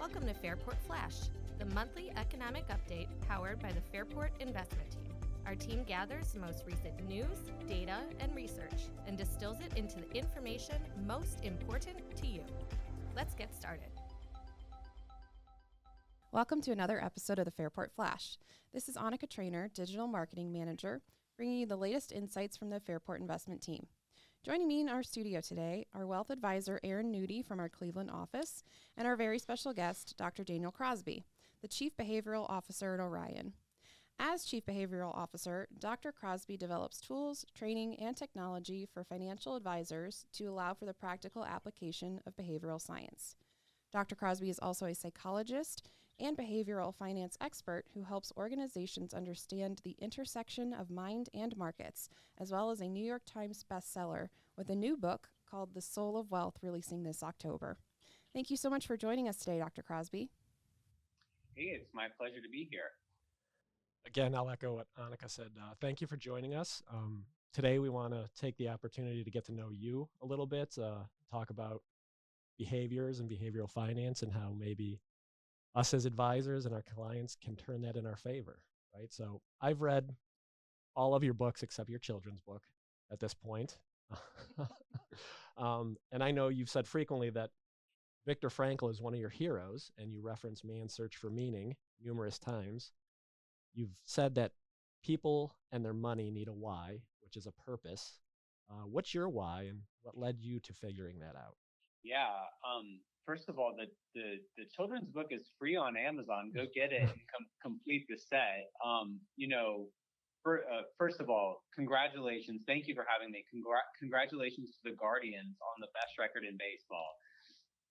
Welcome to Fairport Flash, the monthly economic update powered by the Fairport investment team. Our team gathers the most recent news, data, and research and distills it into the information most important to you. Let's get started. Welcome to another episode of the Fairport Flash. This is Annika Trainer, Digital Marketing Manager, bringing you the latest insights from the Fairport investment team. Joining me in our studio today are Wealth Advisor Aaron Nuti from our Cleveland office and our very special guest, Dr. Daniel Crosby, the Chief Behavioral Officer at Orion. As Chief Behavioral Officer, Dr. Crosby develops tools, training, and technology for financial advisors to allow for the practical application of behavioral science. Dr. Crosby is also a psychologist and behavioral finance expert who helps organizations understand the intersection of mind and markets, as well as a New York Times bestseller with a new book called The Soul of Wealth releasing this October. Thank you so much for joining us today, Dr. Crosby. Hey, it's my pleasure to be here. Again, I'll echo what Annika said. Thank you for joining us. Today, we want to take the opportunity to get to know you a little bit, talk about behaviors and behavioral finance and how maybe us as advisors and our clients can turn that in our favor, right? So I've read all of your books except your children's book at this point. And I know you've said frequently that Viktor Frankl is one of your heroes, and you reference Man's Search for Meaning numerous times. You've said that people and their money need a why, which is a purpose. What's your why, and what led you to figuring that out? Yeah. First of all, the children's book is free on Amazon. Go get it and complete the set. First of all, congratulations. Thank you for having me. Congratulations to the Guardians on the best record in baseball.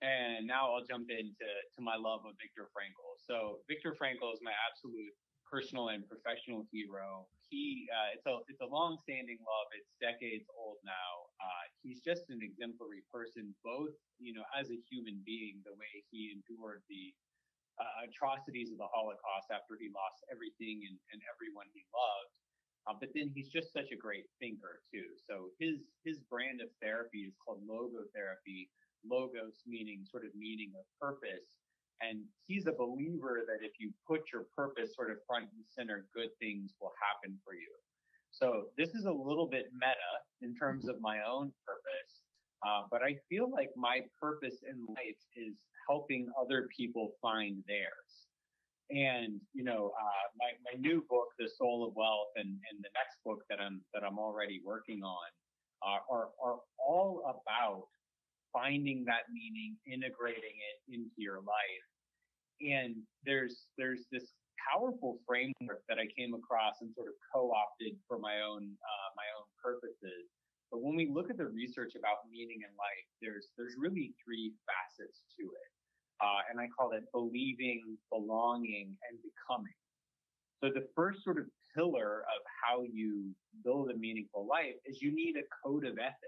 And now I'll jump into my love of Viktor Frankl. So Viktor Frankl is my absolute personal and professional hero. It's a long-standing love. It's decades old now. He's just an exemplary person, both as a human being, the way he endured the atrocities of the Holocaust after he lost everything and everyone he loved. But then he's just such a great thinker too. So his brand of therapy is called logotherapy. Logos meaning meaning of purpose. And he's a believer that if you put your purpose sort of front and center, good things will happen for you. So this is a little bit meta in terms of my own purpose, but I feel like my purpose in life is helping other people find theirs. And my new book, The Soul of Wealth, and the next book that I'm already working on are all about finding that meaning, integrating it into your life. And there's this powerful framework that I came across and sort of co-opted for my own purposes. But when we look at the research about meaning in life, there's really three facets to it. And I call it believing, belonging, and becoming. So the first sort of pillar of how you build a meaningful life is you need a code of ethics.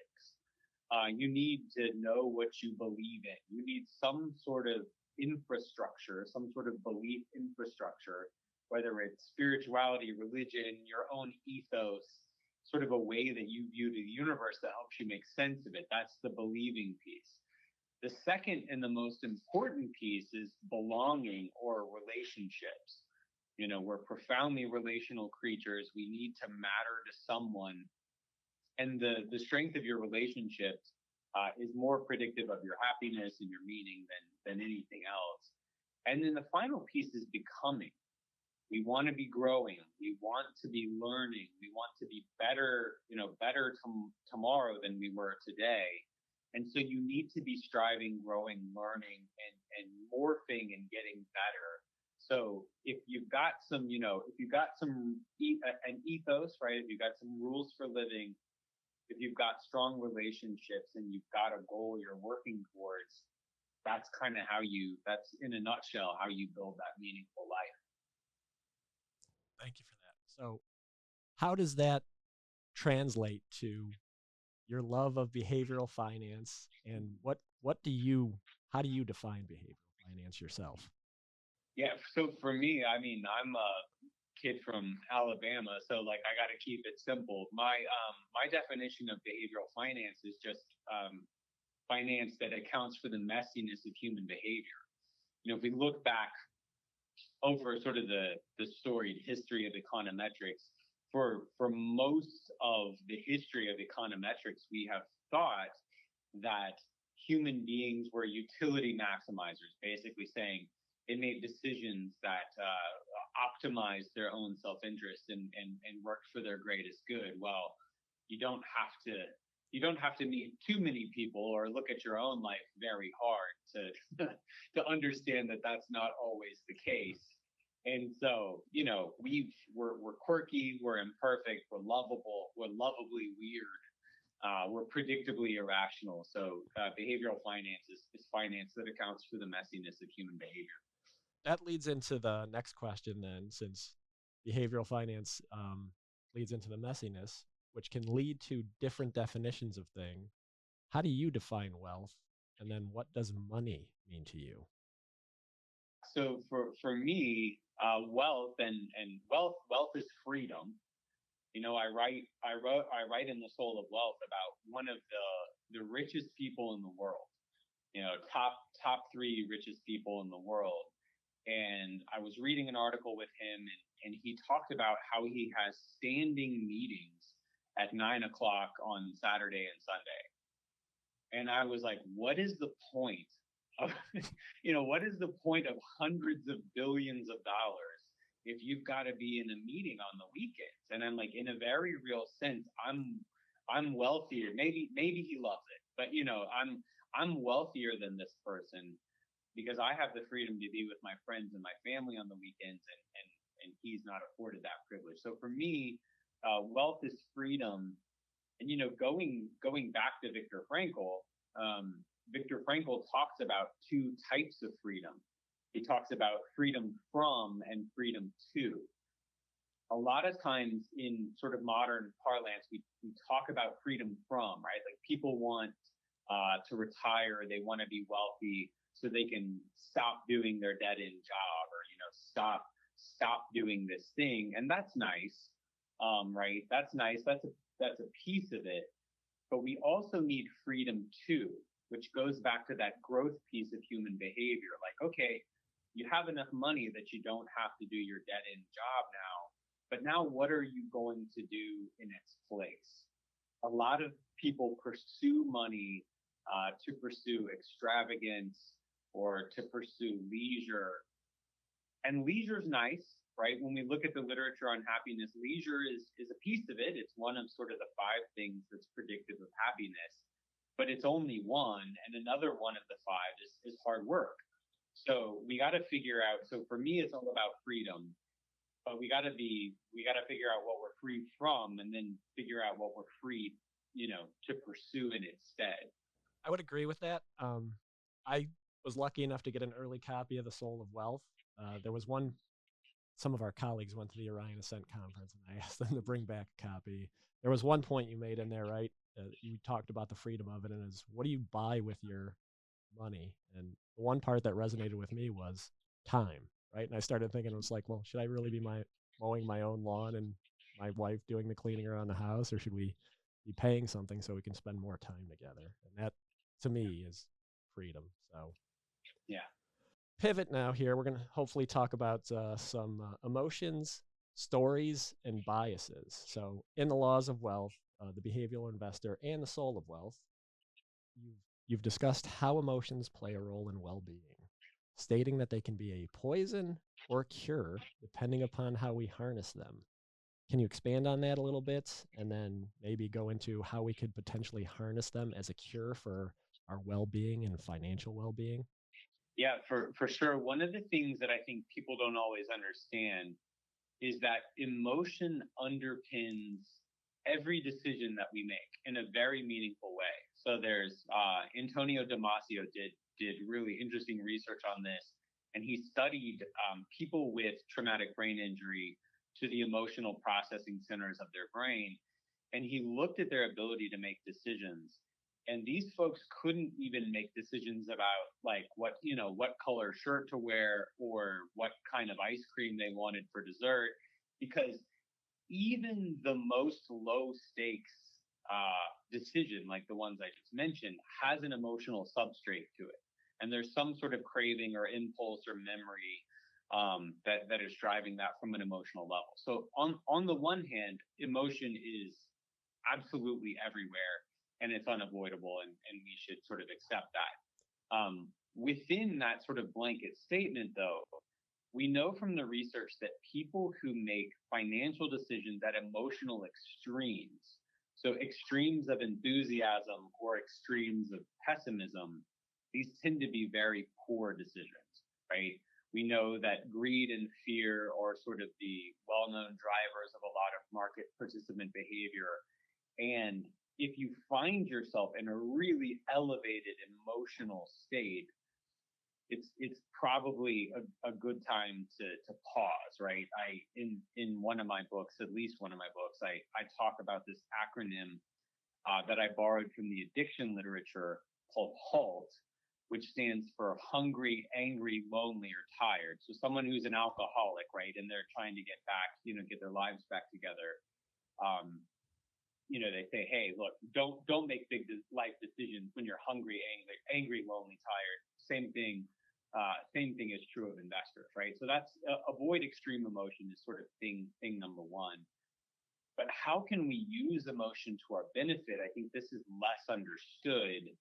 You need to know what you believe in. You need some sort of infrastructure, some sort of belief infrastructure, whether it's spirituality, religion, your own ethos, sort of a way that you view the universe that helps you make sense of it. That's the believing piece. The second and the most important piece is belonging or relationships. We're profoundly relational creatures. We need to matter to someone. And the strength of your relationships is more predictive of your happiness and your meaning than anything else. And then the final piece is becoming. We want to be growing. We want to be learning. We want to be better tomorrow than we were today. And so you need to be striving, growing, learning, and morphing and getting better. So if you've got an ethos, right? If you've got some rules for living, if you've got strong relationships and you've got a goal you're working towards, that's in a nutshell how you build that meaningful life. Thank you for that. So how does that translate to your love of behavioral finance, and how do you define behavioral finance yourself? Yeah, so for me, I'm a kid from Alabama, so I got to keep it simple. My definition of behavioral finance is just finance that accounts for the messiness of human behavior. if we look back over sort of the storied history of econometrics, for most of the history of econometrics, we have thought that human beings were utility maximizers, basically saying they made decisions that optimized their own self-interest and worked for their greatest good. Well, you don't have to meet too many people or look at your own life very hard to to understand that that's not always the case. And so, we're quirky, we're imperfect, we're lovable, we're lovably weird, we're predictably irrational. So behavioral finance is finance that accounts for the messiness of human behavior. That leads into the next question then, since behavioral finance leads into the messiness, which can lead to different definitions of things. How do you define wealth? And then what does money mean to you? So for me, wealth and wealth is freedom. I write in The Soul of Wealth about one of the richest people in the world. Top three richest people in the world. And I was reading an article with him, and he talked about how he has standing meetings at 9 o'clock on Saturday and Sunday. And I was like, what is the point of, what is the point of hundreds of billions of dollars if you've got to be in a meeting on the weekends? And I'm like, in a very real sense, I'm wealthier. Maybe he loves it, but I'm wealthier than this person because I have the freedom to be with my friends and my family on the weekends, and he's not afforded that privilege. So for me, wealth is freedom. And going back to Viktor Frankl, Viktor Frankl talks about two types of freedom. He talks about freedom from and freedom to. A lot of times in sort of modern parlance, we talk about freedom from, right? Like people want to retire, they want to be wealthy so they can stop doing their dead-end job, or stop doing this thing, and that's nice, right? That's nice. That's a piece of it, but we also need freedom too, which goes back to that growth piece of human behavior. Like, okay, you have enough money that you don't have to do your dead-end job now, but now what are you going to do in its place? A lot of people pursue money to pursue extravagance or to pursue leisure. And leisure's nice, right? When we look at the literature on happiness, leisure is a piece of it. It's one of sort of the 5 things that's predictive of happiness, but it's only one. And another one of the 5 is hard work. So we got to figure out. So for me, it's all about freedom, but we got to figure out what we're free from, and then figure out what we're free, to pursue in its stead. I would agree with that. I was lucky enough to get an early copy of The Soul of Wealth. There was some of our colleagues went to the Orion Ascent conference, and I asked them to bring back a copy. There was one point you made in there, right? You talked about the freedom of it, and is what do you buy with your money? And the one part that resonated with me was time, right? And I started thinking, it was like, well, should I really be mowing my own lawn and my wife doing the cleaning around the house, or should we be paying something so we can spend more time together? And that, to me, is freedom. So yeah. Pivot now here. We're going to hopefully talk about some emotions, stories, and biases. So in the Laws of Wealth, the Behavioral Investor, and the Soul of Wealth, you've discussed how emotions play a role in well-being, stating that they can be a poison or cure depending upon how we harness them. Can you expand on that a little bit, and then maybe go into how we could potentially harness them as a cure for our well-being and financial well-being? Yeah, for sure. One of the things that I think people don't always understand is that emotion underpins every decision that we make in a very meaningful way. So there's Antonio Damasio did really interesting research on this, and he studied people with traumatic brain injury to the emotional processing centers of their brain, and he looked at their ability to make decisions. And these folks couldn't even make decisions about like what color shirt to wear or what kind of ice cream they wanted for dessert, because even the most low stakes decision, like the ones I just mentioned, has an emotional substrate to it. and there's some sort of craving or impulse or memory that is driving that from an emotional level. So on the one hand, emotion is absolutely everywhere, and it's unavoidable, and we should sort of accept that. Within that sort of blanket statement, though, we know from the research that people who make financial decisions at emotional extremes, so extremes of enthusiasm or extremes of pessimism, these tend to be very poor decisions, right? We know that greed and fear are sort of the well-known drivers of a lot of market participant behavior. And if you find yourself in a really elevated emotional state, it's probably a good time to pause, right? In one of my books, at least one of my books, I talk about this acronym that I borrowed from the addiction literature called HALT, which stands for hungry, angry, lonely, or tired. So someone who's an alcoholic, right, and they're trying to get back, get their lives back together. They say, hey, look, don't make big life decisions when you're hungry, angry, lonely, tired. Same thing is true of investors, right? So that's avoid extreme emotion is sort of thing number one. But how can we use emotion to our benefit? I think this is less understood.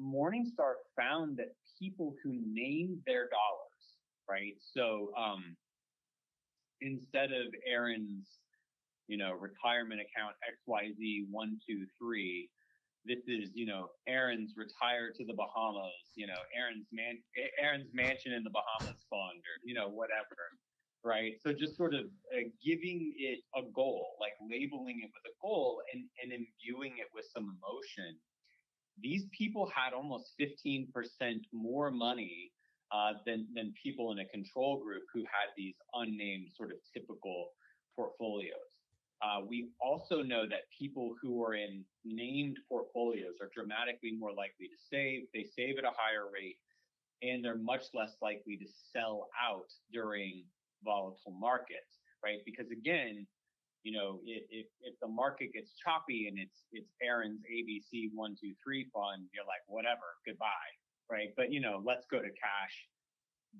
Morningstar found that people who named their dollars, right? So instead of Aaron's, retirement account XYZ123, this is, Aaron's retire to the Bahamas, Aaron's mansion in the Bahamas fund, or, whatever, right? So just sort of giving it a goal, like labeling it with a goal and imbuing it with some emotion. These people had almost 15% more money than people in a control group who had these unnamed sort of typical portfolios. We also know that people who are in named portfolios are dramatically more likely to save. They save at a higher rate, and they're much less likely to sell out during volatile markets, right? Because again, if the market gets choppy and it's Aaron's ABC 123 fund, you're like, whatever, goodbye, right? But let's go to cash.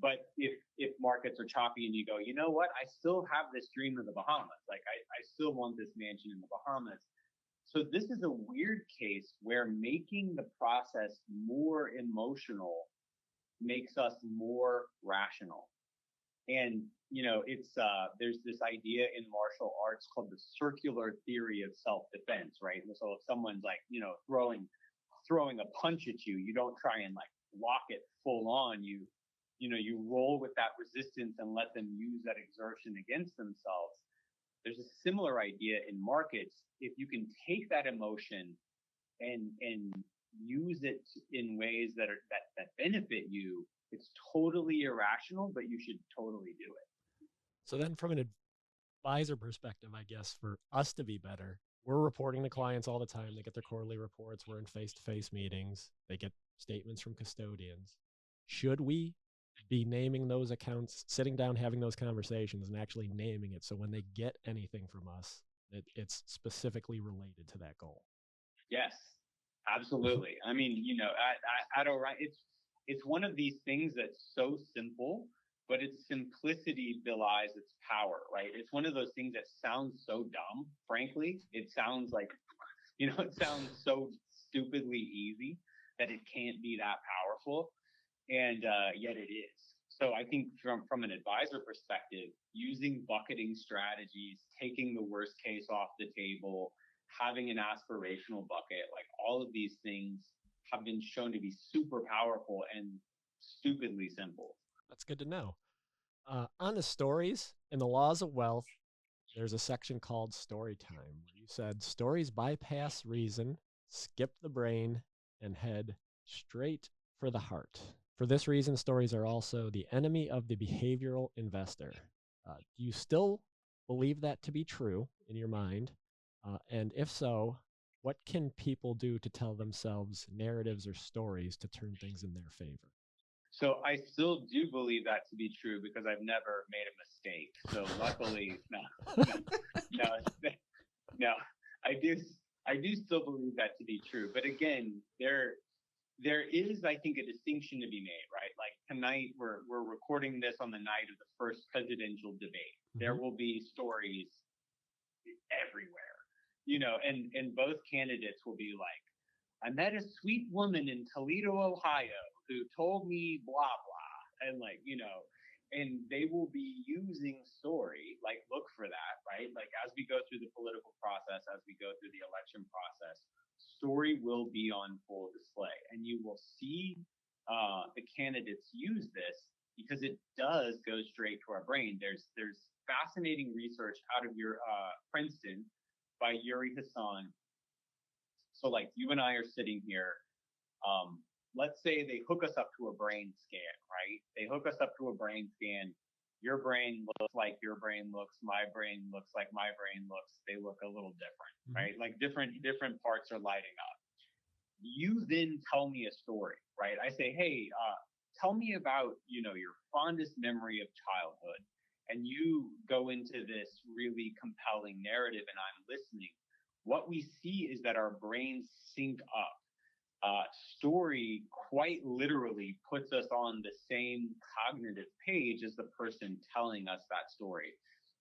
But if markets are choppy and you go, you know what, I still have this dream of the Bahamas. Like I still want this mansion in the Bahamas. So this is a weird case where making the process more emotional makes us more rational. And it's there's this idea in martial arts called the circular theory of self-defense, right? So if someone's like throwing a punch at you, you don't try and like lock it full on. You roll with that resistance and let them use that exertion against themselves. There's a similar idea in markets. If you can take that emotion and use it in ways that benefit you, it's totally irrational, but you should totally do it. So then from an advisor perspective, I guess, for us to be better, we're reporting to clients all the time. They get their quarterly reports. We're in face-to-face meetings. They get statements from custodians. Should we be naming those accounts, sitting down, having those conversations, and actually naming it so when they get anything from us, it's specifically related to that goal? Yes, absolutely. I mean, at Orion, it's one of these things that's so simple, but its simplicity belies its power, right? It's one of those things that sounds so dumb, frankly. It sounds like, it sounds so stupidly easy that it can't be that powerful. And yet it is. So I think from an advisor perspective, using bucketing strategies, taking the worst case off the table, having an aspirational bucket, like all of these things have been shown to be super powerful and stupidly simple. That's good to know. On the stories and the laws of wealth, there's a section called story time, where you said stories bypass reason, skip the brain, and head straight for the heart. For this reason, stories are also the enemy of the behavioral investor. Do you still believe that to be true in your mind? And if so, what can people do to tell themselves narratives or stories to turn things in their favor? So I still do believe that to be true because I've never made a mistake. So luckily, no, I do still believe that to be true. But again, there is, I think, a distinction to be made, right? Like tonight, we're recording this on the night of the first presidential debate. There will be stories everywhere, and both candidates will be like, I met a sweet woman in Toledo, Ohio, who told me blah blah, and and they will be using story, like look for that, right? Like as we go through the political process, as we go through the election process, story will be on full display, and you will see the candidates use this because it does go straight to our brain. There's fascinating research out of your Princeton by Yuri Hassan. So like you and I are sitting here. Let's say they hook us up to a brain scan, right? They hook us up to a brain scan. Your brain looks like your brain looks, my brain looks like my brain looks. They look a little different, right? Like different parts are lighting up. You then tell me a story, right? I say, hey, tell me about, your fondest memory of childhood. And you go into this really compelling narrative and I'm listening. What we see is that our brains sync up. Story quite literally puts us on the same cognitive page as the person telling us that story.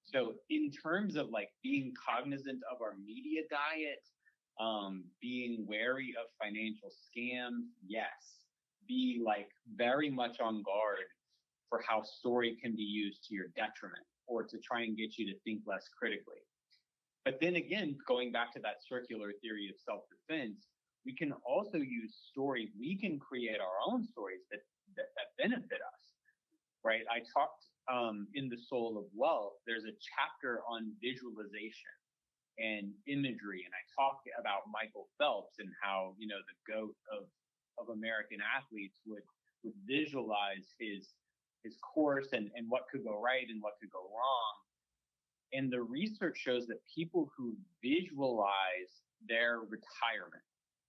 So in terms of like being cognizant of our media diet, being wary of financial scams, yes. Be like very much on guard for how story can be used to your detriment or to try and get you to think less critically. But then again, going back to that circular theory of self-defense, we can also use story. We can create our own stories that benefit us, right? I talked in The Soul of Wealth, there's a chapter on visualization and imagery. And I talk about Michael Phelps and how, the GOAT of American athletes would visualize his course and what could go right and what could go wrong. And the research shows that people who visualize their retirement,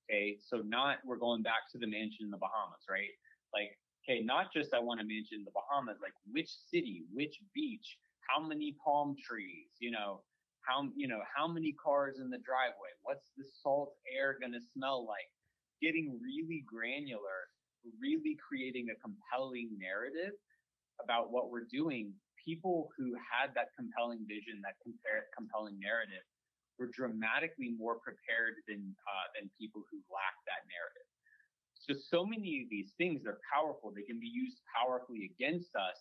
okay, so we're going back to the mansion in the Bahamas, right? Like, okay, not just I want a mansion in the Bahamas, like which city, which beach, how many palm trees, how many cars in the driveway, what's the salt air gonna smell like? Getting really granular, really creating a compelling narrative about what we're doing. People who had that compelling vision, that compelling narrative, were dramatically more prepared than people who lack that narrative. So many of these things are powerful. They can be used powerfully against us,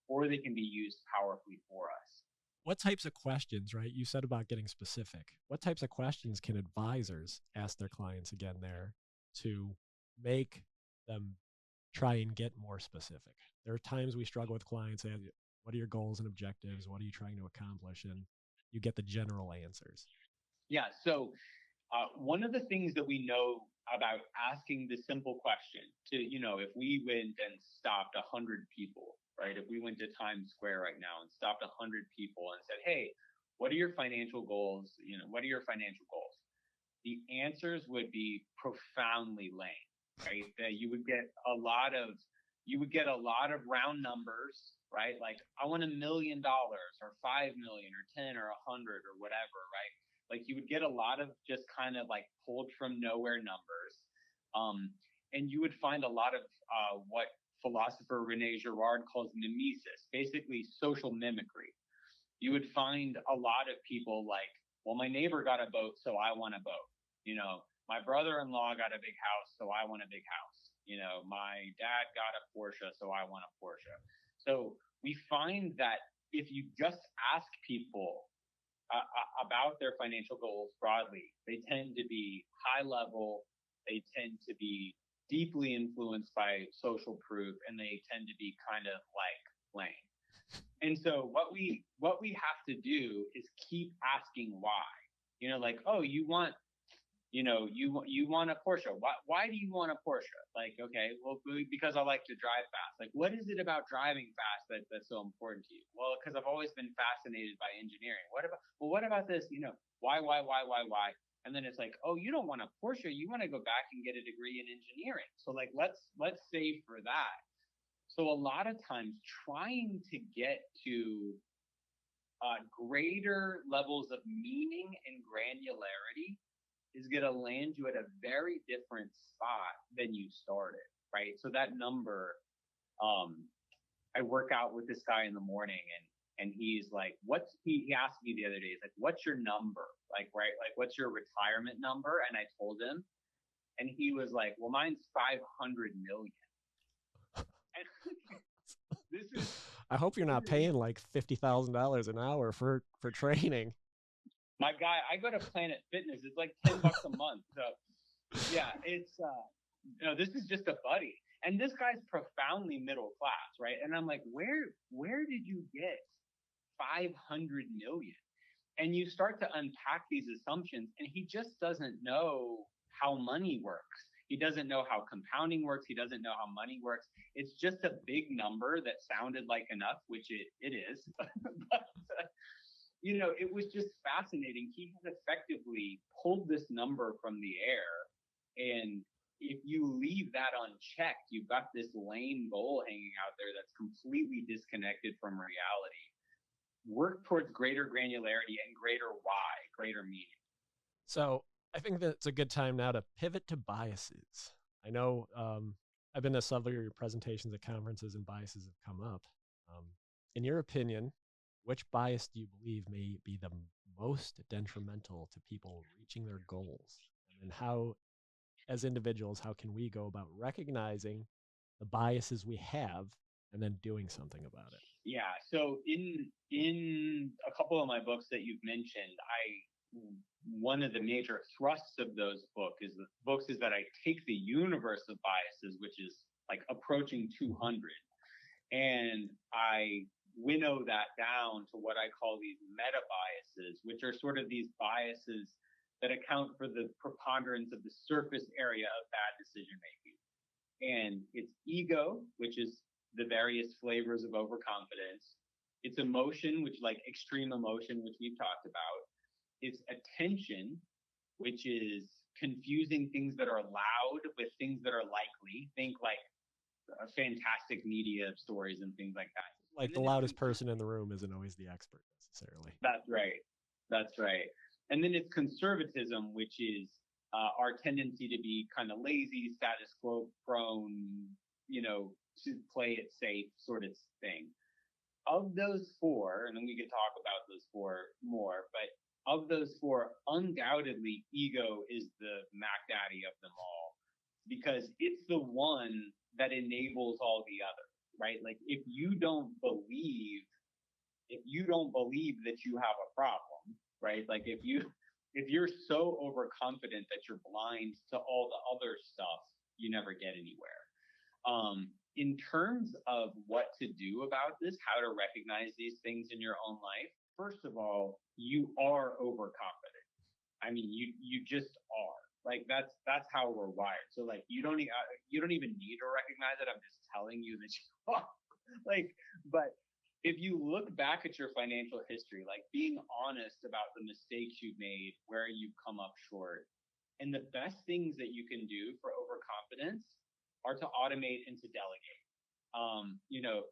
or they can be used powerfully for us. What types of questions, right? You said about getting specific. What types of questions can advisors ask their clients again there to make them try and get more specific? There are times we struggle with clients. What are your goals and objectives? What are you trying to accomplish? And you get the general answers. Yeah. So one of the things that we know about asking the simple question to, if we went and stopped 100 people, right? If we went to Times Square right now and stopped 100 people and said, hey, what are your financial goals? What are your financial goals? The answers would be profoundly lame, right? That you would get a lot of round numbers, right? Like I want $1 million or 5 million or 10 or 100 or whatever, right? Like you would get a lot of just kind of like pulled from nowhere numbers. And you would find a lot of what philosopher Rene Girard calls mimesis, basically social mimicry. You would find a lot of people like, well, my neighbor got a boat, so I want a boat. My brother-in-law got a big house, so I want a big house. My dad got a Porsche, so I want a Porsche. So we find that if you just ask people about their financial goals broadly, they tend to be high level, they tend to be deeply influenced by social proof, and they tend to be kind of like lame. And so what we have to do is keep asking why. Like, oh, you want a Porsche. Why do you want a Porsche? Like, okay, well, because I like to drive fast. Like, what is it about driving fast that's so important to you? Well, because I've always been fascinated by engineering. What about this? Why? And then it's like, oh, you don't want a Porsche. You want to go back and get a degree in engineering. So like, let's save for that. So a lot of times trying to get to greater levels of meaning and granularity is going to land you at a very different spot than you started, right? So that number, I work out with this guy in the morning, and he's like, he asked me the other day, he's like, what's your number? Like, right, like, what's your retirement number? And I told him, and he was like, well, mine's 500 million. This is, I hope you're not paying like $50,000 an hour for training. My guy, I go to Planet Fitness. It's like $10 a month. So yeah, it's this is just a buddy. And this guy's profoundly middle class, right? And I'm like, where did you get 500 million? And you start to unpack these assumptions, and he just doesn't know how money works. He doesn't know how compounding works. He doesn't know how money works. It's just a big number that sounded like enough, which it is. But, it was just fascinating. He had effectively pulled this number from the air. And if you leave that unchecked, you've got this lame goal hanging out there that's completely disconnected from reality. Work towards greater granularity and greater why, greater meaning. So I think that's a good time now to pivot to biases. I know I've been to several of your presentations at conferences, and biases have come up. In your opinion, which bias do you believe may be the most detrimental to people reaching their goals? And how, as individuals, how can we go about recognizing the biases we have and then doing something about it? Yeah. So in a couple of my books that you've mentioned, one of the major thrusts of those books is that I take the universe of biases, which is like approaching 200, and I winnow that down to what I call these meta biases, which are sort of these biases that account for the preponderance of the surface area of bad decision making. And it's ego, which is the various flavors of overconfidence. It's emotion, which like extreme emotion, which we've talked about. It's attention, which is confusing things that are loud with things that are likely. Think like fantastic media stories and things like that. Like the loudest person in the room isn't always the expert necessarily. That's right. That's right. And then it's conservatism, which is our tendency to be kind of lazy, status quo prone, to play it safe sort of thing. Of those four, and then we can talk about those four more, but of those four, undoubtedly, ego is the Mac Daddy of them all, because it's the one that enables all the others, right? Like if you don't believe that you have a problem, right? Like if you're so overconfident that you're blind to all the other stuff, you never get anywhere. In terms of what to do about this, how to recognize these things in your own life, first of all, you are overconfident. I mean, you just are. Like that's how we're wired. So like you don't even need to recognize it. I'm just telling you that you are. But if you look back at your financial history, like being honest about the mistakes you've made, where you've come up short, and the best things that you can do for overconfidence are to automate and to delegate.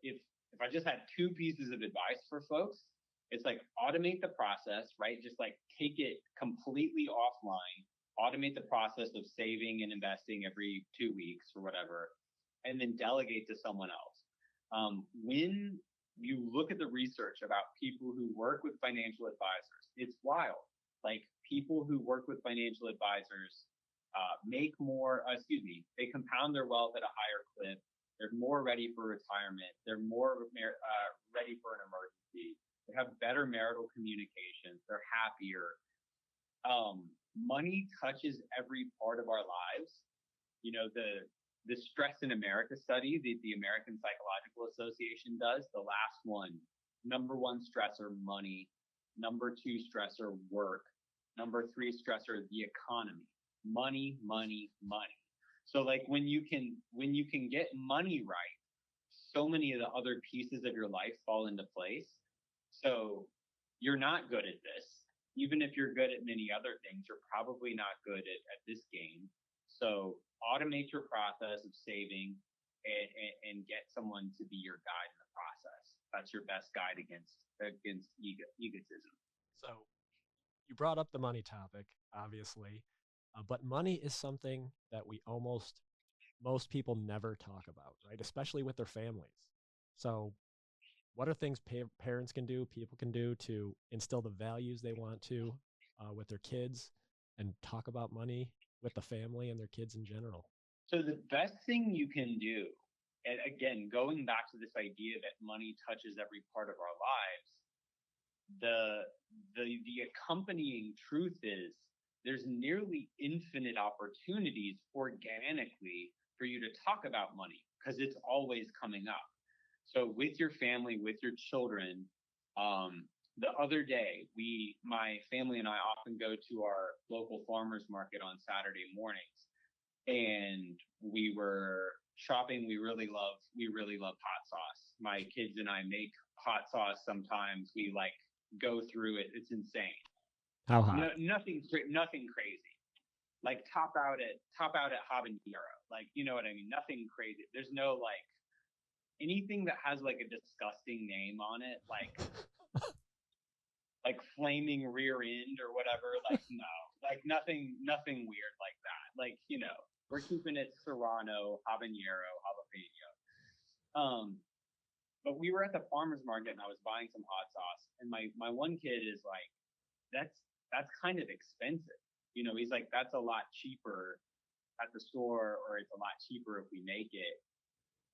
If I just had two pieces of advice for folks, it's like automate the process, right? Just like take it completely offline, automate the process of saving and investing every 2 weeks or whatever, and then delegate to someone else. When you look at the research about people who work with financial advisors, it's wild. Like people who work with financial advisors they compound their wealth at a higher clip. They're more ready for retirement. They're more ready for an emergency. They have better marital communications. They're happier. Money touches every part of our lives. The Stress in America study that the American Psychological Association does, the last one, number one stressor, money. Number two stressor, work. Number three stressor, the economy. Money, money, money. So like when you can get money right, so many of the other pieces of your life fall into place. So you're not good at this. Even if you're good at many other things, you're probably not good at this game. So automate your process of saving and get someone to be your guide in the process. That's your best guide against egotism. So you brought up the money topic, obviously. But money is something that most people never talk about, right? Especially with their families. So, what are things parents can do, people can do to instill the values they want to with their kids and talk about money with the family and their kids in general? So the best thing you can do, and again, going back to this idea that money touches every part of our lives, the accompanying truth is there's nearly infinite opportunities organically for you to talk about money because it's always coming up. So with your family, with your children, the other day, my family and I often go to our local farmers market on Saturday mornings, and we were shopping. We really love hot sauce. My kids and I make hot sauce sometimes. We like go through it. It's insane. How hot? Nothing crazy. Like top out at habanero. Like, you know what I mean? Nothing crazy. There's no like anything that has like a disgusting name on it, like flaming rear end or whatever. Like no, like nothing weird like that. Like, we're keeping it Serrano, habanero, jalapeno. But we were at the farmer's market and I was buying some hot sauce, and my one kid is like, that's kind of expensive. He's like, that's a lot cheaper at the store, or it's a lot cheaper if we make it.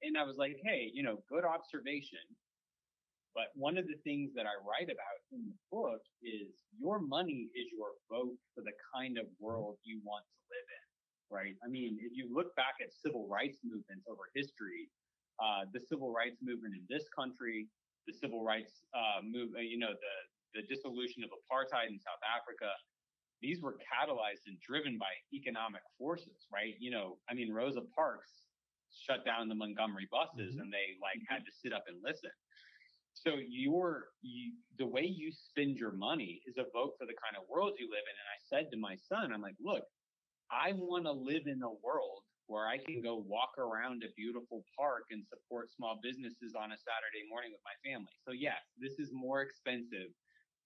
And I was like, hey, good observation. But one of the things that I write about in the book is your money is your vote for the kind of world you want to live in, right? I mean, if you look back at civil rights movements over history, the civil rights movement in this country, the civil rights movement, the dissolution of apartheid in South Africa, these were catalyzed and driven by economic forces, right? I mean, Rosa Parks shut down the Montgomery buses, and they had to sit up and listen. So the way you spend your money is a vote for the kind of world you live in. And I said to my son, I'm like, look, I want to live in a world where I can go walk around a beautiful park and support small businesses on a Saturday morning with my family. So yes, this is more expensive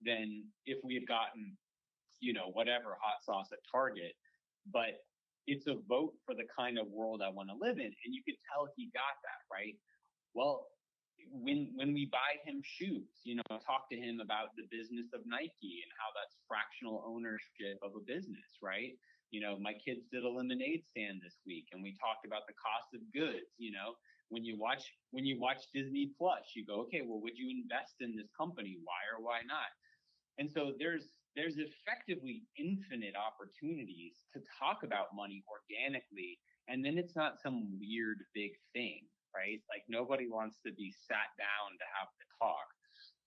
than if we had gotten, whatever hot sauce at Target, but it's a vote for the kind of world I want to live in. And you could tell he got that, right? Well, when we buy him shoes, talk to him about the business of Nike and how that's fractional ownership of a business, right? My kids did a lemonade stand this week, and we talked about the cost of goods. When you watch Disney Plus, you go, okay, well, would you invest in this company? Why or why not? And so there's effectively infinite opportunities to talk about money organically, and then it's not some weird big thing, right? Like nobody wants to be sat down to have the talk.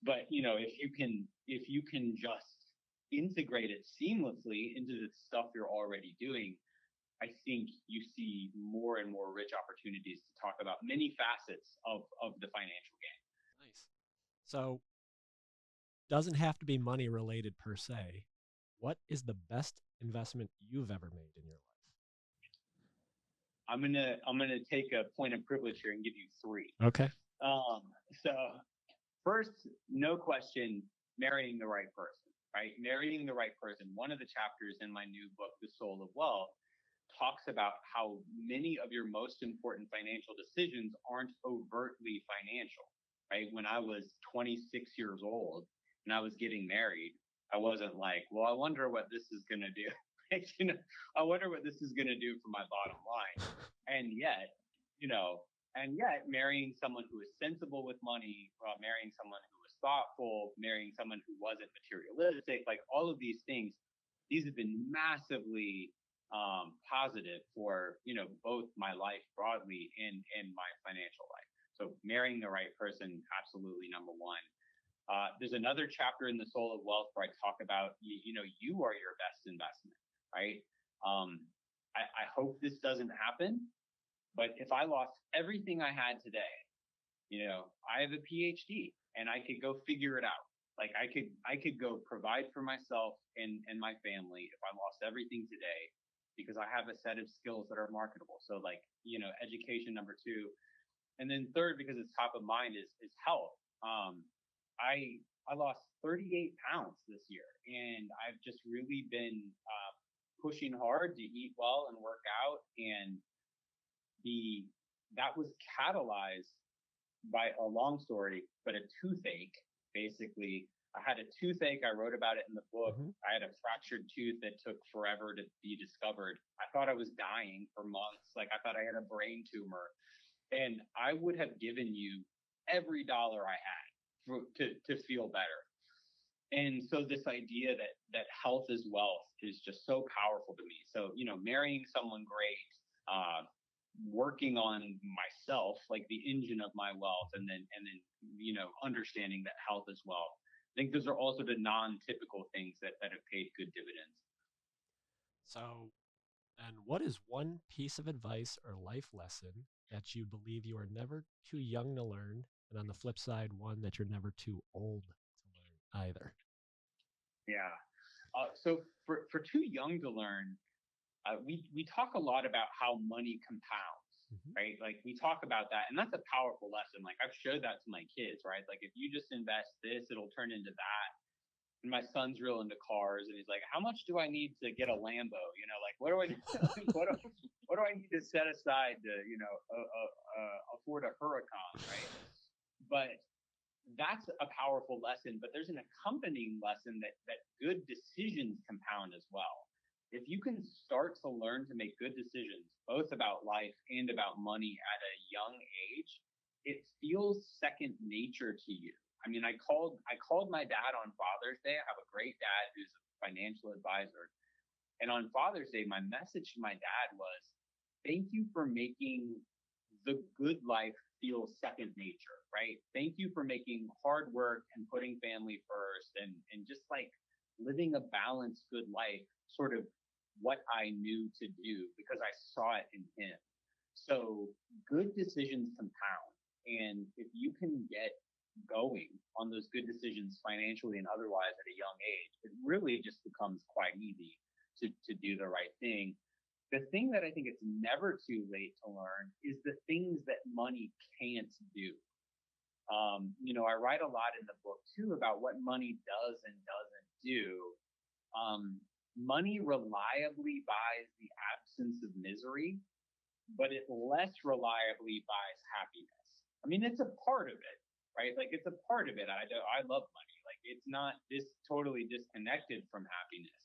But if you can just integrate it seamlessly into the stuff you're already doing, I think you see more and more rich opportunities to talk about many facets of the financial game. Nice. So, doesn't have to be money related per se. What is the best investment you've ever made in your life? I'm gonna take a point of privilege here and give you three. Okay. So first, no question, marrying the right person, right? Marrying the right person. One of the chapters in my new book, The Soul of Wealth, talks about how many of your most important financial decisions aren't overtly financial, right? When I was 26 years old and I was getting married, I wasn't like, well, I wonder what this is going to do. I wonder what this is going to do for my bottom line. And yet, marrying someone who is sensible with money, marrying someone who was thoughtful, marrying someone who wasn't materialistic, like all of these things, these have been massively positive for, both my life broadly and my financial life. So marrying the right person, absolutely number one. There's another chapter in The Soul of Wealth where I talk about, you are your best investment, right? I hope this doesn't happen, but if I lost everything I had today, I have a PhD and I could go figure it out. Like I could go provide for myself and my family if I lost everything today, because I have a set of skills that are marketable. So education, number two. And then third, because it's top of mind, is health. I lost 38 pounds this year, and I've just really been pushing hard to eat well and work out, and that was catalyzed by a long story, but a toothache. Basically, I had a toothache. I wrote about it in the book. I had a fractured tooth that took forever to be discovered. I thought I was dying for months. Like, I thought I had a brain tumor, and I would have given you every dollar I had to feel better. And so this idea that health is wealth is just so powerful to me. So, marrying someone great, working on myself, like the engine of my wealth, and then understanding that health is wealth. I think those are also the non-typical things that have paid good dividends. So, and what is one piece of advice or life lesson that you believe you are never too young to learn, and on the flip side, one that you're never too old to learn either? Yeah. So for too young to learn, we talk a lot about how money compounds, right? Like, we talk about that, and that's a powerful lesson. Like, I've showed that to my kids, right? Like, if you just invest this, it'll turn into that. And my son's real into cars, and he's like, "How much do I need to get a Lambo? Like, what do I what do I need to set aside to afford a Huracan, right?" But that's a powerful lesson. But there's an accompanying lesson that good decisions compound as well. If you can start to learn to make good decisions, both about life and about money at a young age, it feels second nature to you. I mean, I called my dad on Father's Day. I have a great dad who's a financial advisor. And on Father's Day, my message to my dad was, thank you for making the good life feel second nature, right? Thank you for making hard work and putting family first and just like living a balanced, good life, sort of what I knew to do because I saw it in him. So good decisions compound. And if you can get going on those good decisions financially and otherwise at a young age, it really just becomes quite easy to do the right thing. The thing that I think it's never too late to learn is the things that money can't do. I write a lot in the book too about what money does and doesn't do. Money reliably buys the absence of misery, but it less reliably buys happiness. I mean, it's a part of it, right? Like, it's a part of it. I love money. Like, it's not totally disconnected from happiness.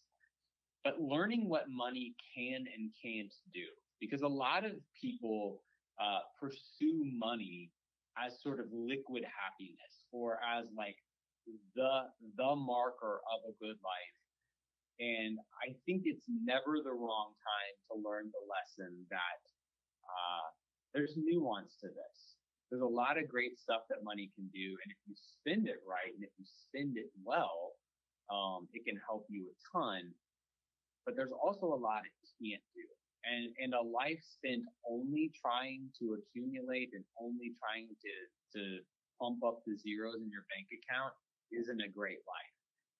But learning what money can and can't do, because a lot of people pursue money as sort of liquid happiness or as like the marker of a good life. And I think it's never the wrong time to learn the lesson that there's nuance to this. There's a lot of great stuff that money can do. And if you spend it right and if you spend it well, it can help you a ton. But there's also a lot it can't do. And a life spent only trying to accumulate and only trying to pump up the zeros in your bank account isn't a great life.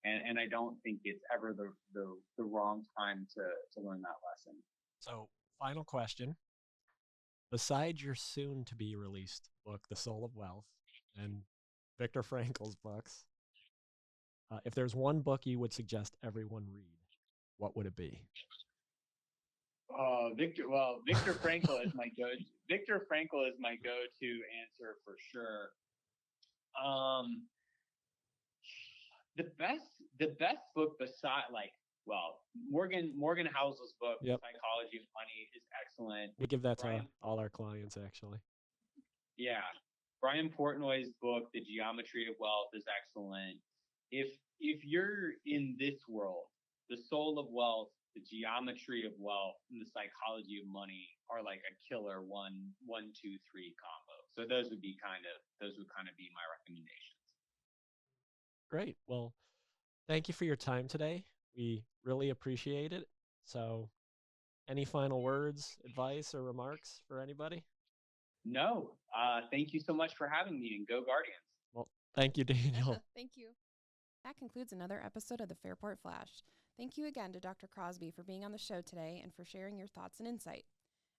And I don't think it's ever the wrong time to learn that lesson. So, final question. Besides your soon-to-be released book, The Soul of Wealth, and Viktor Frankl's books, if there's one book you would suggest everyone read, what would it be? Viktor Frankl is my go-to. Viktor Frankl is my go-to answer for sure. The best book Morgan Housel's book, Yep. Psychology of Money, is excellent. We give that to all our clients, actually. Yeah. Brian Portnoy's book, The Geometry of Wealth, is excellent. If you're in this world, The Soul of Wealth, The Geometry of Wealth, and The Psychology of Money are like a killer 1, 2, 3 combo. So those would kind of be my recommendations. Great. Well, thank you for your time today. We really appreciate it. So, any final words, advice, or remarks for anybody? No. Thank you so much for having me, and go Guardians. Well, thank you, Daniel. Thank you. That concludes another episode of the Fairport Flash. Thank you again to Dr. Crosby for being on the show today and for sharing your thoughts and insight.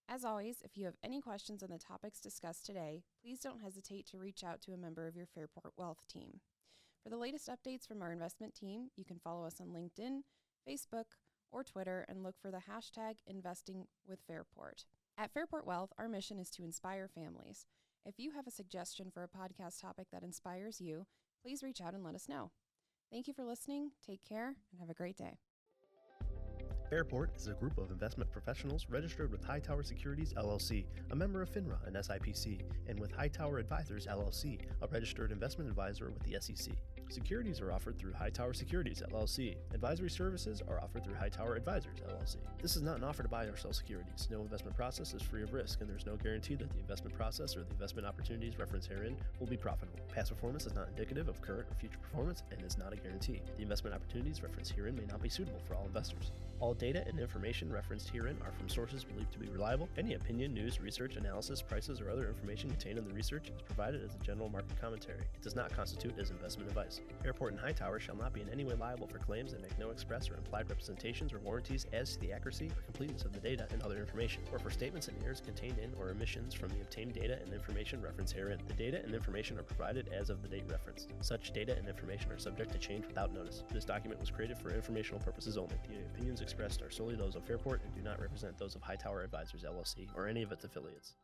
As always, if you have any questions on the topics discussed today, please don't hesitate to reach out to a member of your Fairport Wealth team. For the latest updates from our investment team, you can follow us on LinkedIn, Facebook, or Twitter and look for the hashtag #InvestingWithFairport. At Fairport Wealth, our mission is to inspire families. If you have a suggestion for a podcast topic that inspires you, please reach out and let us know. Thank you for listening, take care, and have a great day. Fairport is a group of investment professionals registered with Hightower Securities, LLC, a member of FINRA and SIPC, and with Hightower Advisors, LLC, a registered investment advisor with the SEC. Securities are offered through Hightower Securities, LLC. Advisory services are offered through Hightower Advisors, LLC. This is not an offer to buy or sell securities. No investment process is free of risk, and there is no guarantee that the investment process or the investment opportunities referenced herein will be profitable. Past performance is not indicative of current or future performance and is not a guarantee. The investment opportunities referenced herein may not be suitable for all investors. All data and information referenced herein are from sources believed to be reliable. Any opinion, news, research, analysis, prices, or other information contained in the research is provided as a general market commentary. It does not constitute as investment advice. Fairport and Hightower shall not be in any way liable for claims that make no express or implied representations or warranties as to the accuracy or completeness of the data and other information, or for statements and errors contained in or omissions from the obtained data and information referenced herein. The data and information are provided as of the date referenced. Such data and information are subject to change without notice. This document was created for informational purposes only. The opinions expressed are solely those of Fairport and do not represent those of Hightower Advisors, LLC, or any of its affiliates.